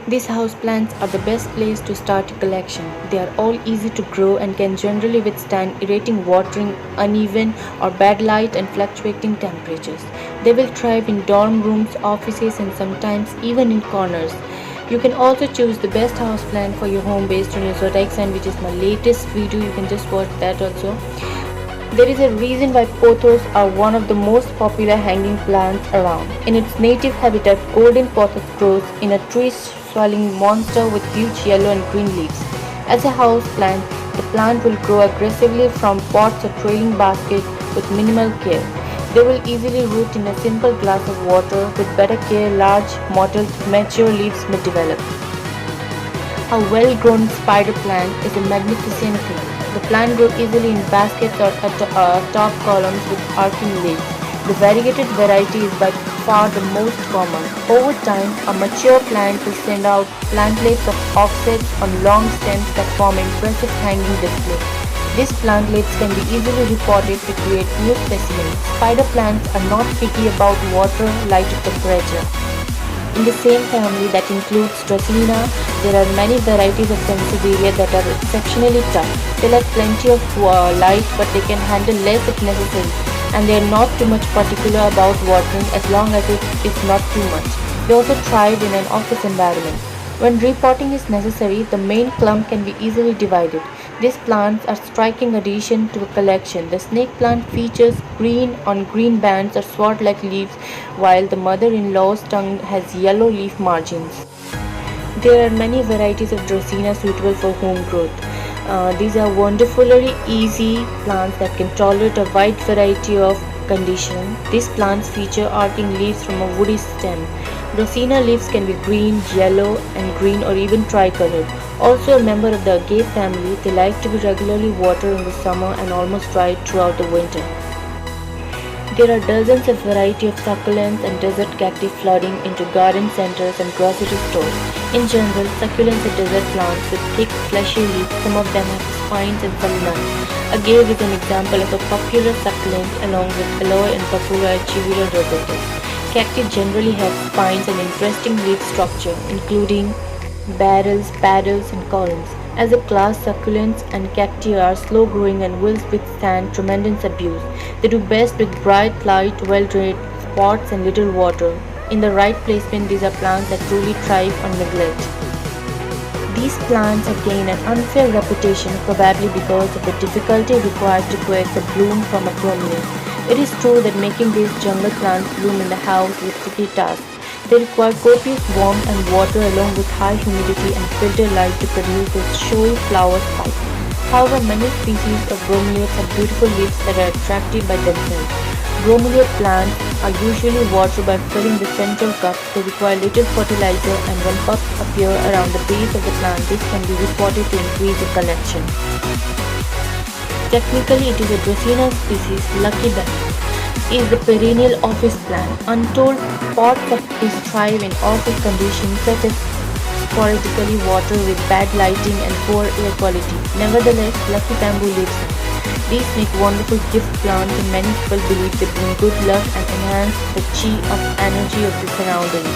These houseplants are the best place to start a collection. They are all easy to grow and can generally withstand irritating watering, uneven or bad light and fluctuating temperatures. They will thrive in dorm rooms, offices and sometimes even in corners. You can also choose the best houseplant for your home based on your zodiac sign, which is my latest video. You can just watch that also. There is a reason why pothos are one of the most popular hanging plants around. In its native habitat, golden pothos grows in a tree-swelling monster with huge yellow and green leaves. As a house plant, the plant will grow aggressively from pots or trailing baskets with minimal care. They will easily root in a simple glass of water. With better care, large, mottled, mature leaves may develop. A well-grown spider plant is a magnificent thing. The plant grows easily in baskets or top columns with arching leaves. The variegated variety is by far the most common. Over time, a mature plant will send out plantlets of offsets on long stems that form impressive hanging displays. These plantlets can be easily repotted to create new specimens. Spider plants are not picky about water, light or temperature. In the same family that includes Draceana, there are many varieties of Sansevieria that are exceptionally tough. They like plenty of light, but they can handle less if necessary, and they are not too much particular about watering as long as it is not too much. They also thrive in an office environment. When repotting is necessary, the main clump can be easily divided. These plants are striking addition to a collection. The snake plant features green on green bands or sword-like leaves, while the mother-in-law's tongue has yellow leaf margins. There are many varieties of Draceana suitable for home growth. These are wonderfully easy plants that can tolerate a wide variety of conditions. These plants feature arching leaves from a woody stem. Draceana leaves can be green, yellow and green or even tricolored. Also a member of the agave family, they like to be regularly watered in the summer and almost dry throughout the winter. There are dozens of varieties of succulents and desert cacti flooding into garden centers and grocery stores. In general, succulents are desert plants with thick, fleshy leaves. Some of them have spines and some none. Agave is an example of a popular succulent along with aloe and papula chivira rosatus. Cacti generally have spines and interesting leaf structure, including barrels, paddles, and columns. As a class, succulents and cacti are slow-growing and will withstand tremendous abuse. They do best with bright light, well-drained pots, and little water. In the right placement, these are plants that truly thrive on neglect. These plants have gained an unfair reputation, probably because of the difficulty required to coax a bloom from a bromeliad. It is true that making these jungle plants bloom in the house is a tricky task. They require copious warmth and water along with high humidity and filter light to produce this showy flower spike. However, many species of bromeliads have beautiful leaves that are attractive by themselves. Bromeliad plants are usually watered by filling the central cup. They require little fertilizer, and when pups appear around the base of the plant, this can be repotted to increase the collection. Technically, it is a Draceana species. Lucky band is the perennial office plant. Untold pots of this thrive in office conditions such as sporadically water with bad lighting and poor air quality. Nevertheless, lucky bamboo lives on. These make wonderful gift plants, and many people believe they bring good luck and enhance the chi of energy of the surroundings.